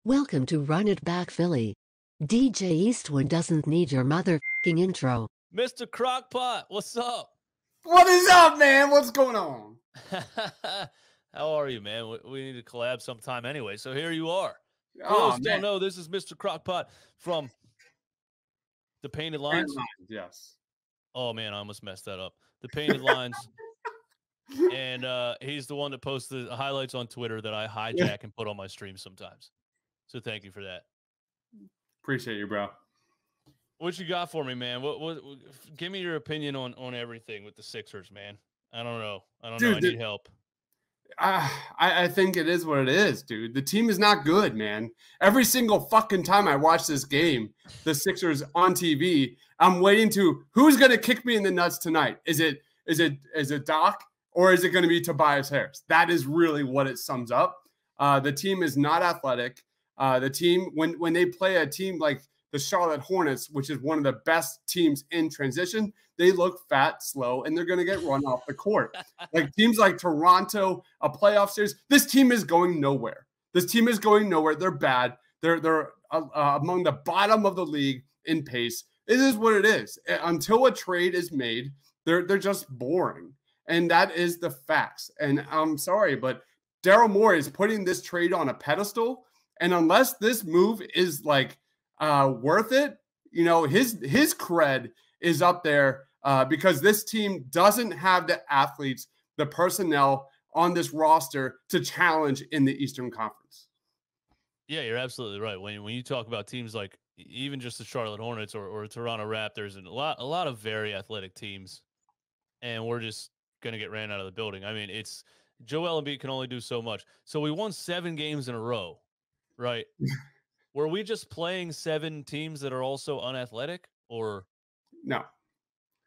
Welcome to Run It Back Philly. DJ Eastwood doesn't need your motherfucking intro. Mr. Crockpot, what's up? What is up, man? What's going on? How are you, man? We need to collab sometime anyway, so here you are. For Oh, those who don't know, this is Mr. Crockpot from The Painted Lines. Yes. Oh, man, I almost messed that up. The Painted Lines. And he's the one that posts the highlights on Twitter that I hijack and put on my stream sometimes. So thank you for that. Appreciate you, bro. What you got for me, man? What give me your opinion on everything with the Sixers, man. I don't know. I need help. I think it is what it is, dude. The team is not good, man. Every single fucking time I watch this game, the Sixers on TV, I'm waiting to who's going to kick me in the nuts tonight. Is it Doc or is it going to be Tobias Harris? That is really what it sums up. The team is not athletic. The team when they play a team like the Charlotte Hornets, which is one of the best teams in transition, they look fat, slow, and they're going to get run off the court. Like teams like Toronto, a playoff series, this team is going nowhere. This team is going nowhere. They're bad. They're among the bottom of the league in pace. It is what it is. Until a trade is made, they're just boring. And that is the facts. And I'm sorry, but Daryl Morey is putting this trade on a pedestal. And unless this move is like worth it, you know, his cred is up there because this team doesn't have the athletes, the personnel on this roster to challenge in the Eastern Conference. Yeah, you're absolutely right. When you talk about teams like even just the Charlotte Hornets or Toronto Raptors and a lot of very athletic teams, and we're just going to get ran out of the building. I mean, it's Joel Embiid can only do so much. So we won 7 games in a row, right? Were we just playing 7 teams that are also unathletic, or no?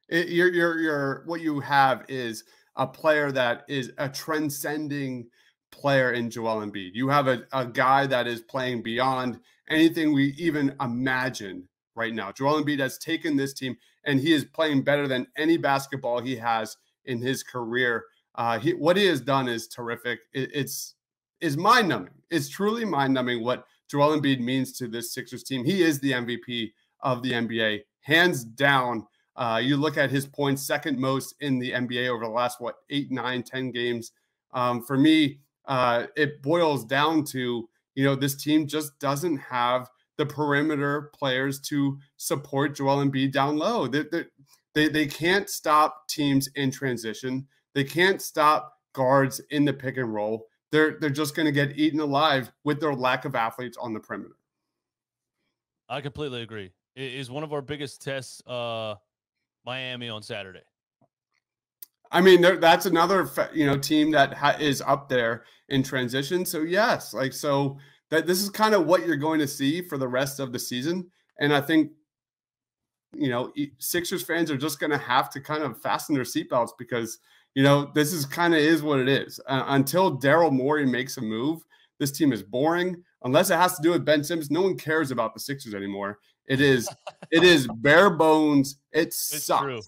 You're what you have is a player that is a transcending player in Joel Embiid. You have a guy that is playing beyond anything we even imagined right now. Joel Embiid has taken this team, and he is playing better than any basketball he has in his career. What he has done is terrific. It's mind-numbing. It's truly mind-numbing what Joel Embiid means to this Sixers team. He is the MVP of the NBA, hands down. You look at his points, second most in the NBA over the last, 8, 9, 10 games. For me, it boils down to, you know, this team just doesn't have the perimeter players to support Joel Embiid down low. They can't stop teams in transition. They can't stop guards in the pick and roll. They're just going to get eaten alive with their lack of athletes on the perimeter. I completely agree. It is one of our biggest tests, Miami on Saturday. I mean, that's another team that is up there in transition. So yes, that this is kind of what you're going to see for the rest of the season. And I think Sixers fans are just going to have to kind of fasten their seatbelts because this is kind of is what it is. Until Daryl Morey makes a move, this team is boring. Unless it has to do with Ben Simmons, no one cares about the Sixers anymore. It is bare bones. It sucks. True.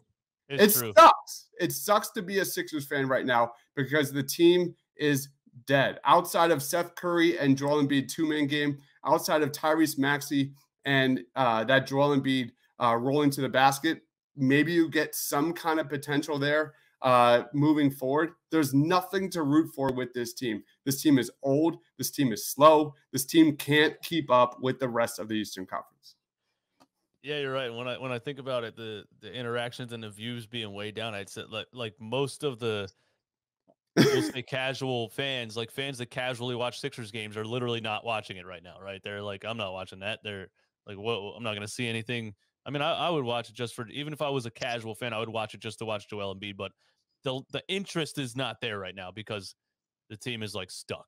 It sucks. It sucks to be a Sixers fan right now because the team is dead. Outside of Seth Curry and Joel Embiid 2-man game, outside of Tyrese Maxey and that Joel Embiid rolling to the basket, maybe you get some kind of potential there moving forward. There's nothing to root for with this team. This team is old. This team is slow. This team can't keep up with the rest of the Eastern Conference. Yeah, you're right. When I think about it, the interactions and the views being way down, I'd say like most of the we'll say casual fans, like fans that casually watch Sixers games, are literally not watching it right now, right? They're like, I'm not watching that. They're like, whoa, I'm not going to see anything. I mean, I would watch it just for, even if I was a casual fan, I would watch it just to watch Joel Embiid. But the interest is not there right now because the team is like stuck.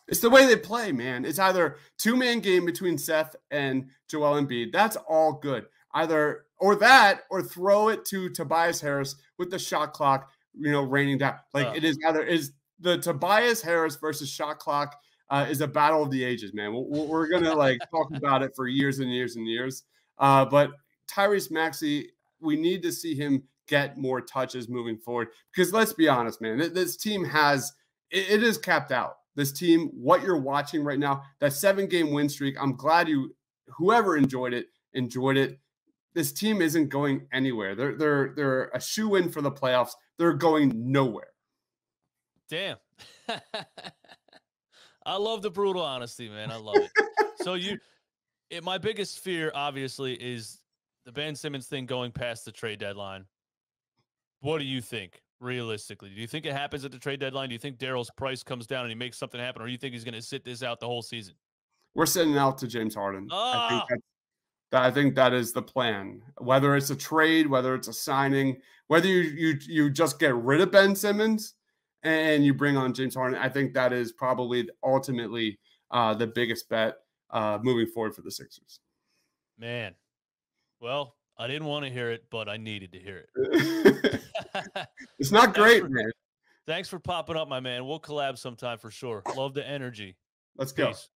It's the way they play, man. It's either 2-man game between Seth and Joel Embiid. That's all good. Either or that, or throw it to Tobias Harris with the shot clock, raining down. Like it is either is the Tobias Harris versus shot clock is a battle of the ages, man. We're gonna talk about it for years and years and years. But Tyrese Maxey, we need to see him get more touches moving forward because let's be honest, man, this team it is capped out. this team, what you're watching right now, that 7-game win streak. I'm glad whoever enjoyed it. This team isn't going anywhere. They're a shoe-in for the playoffs. They're going nowhere. Damn. I love the brutal honesty, man. I love it. So my biggest fear, obviously, is the Ben Simmons thing going past the trade deadline. What do you think, realistically? Do you think it happens at the trade deadline? Do you think Daryl's price comes down and he makes something happen, or do you think he's going to sit this out the whole season? We're sending out to James Harden. I think that is the plan. Whether it's a trade, whether it's a signing, whether you just get rid of Ben Simmons and you bring on James Harden, I think that is probably ultimately the biggest bet moving forward for the Sixers. Man, well, I didn't want to hear it, but I needed to hear it. It's not great, man. Thanks for popping up, my man. We'll collab sometime for sure. Love the energy. Let's go. Peace.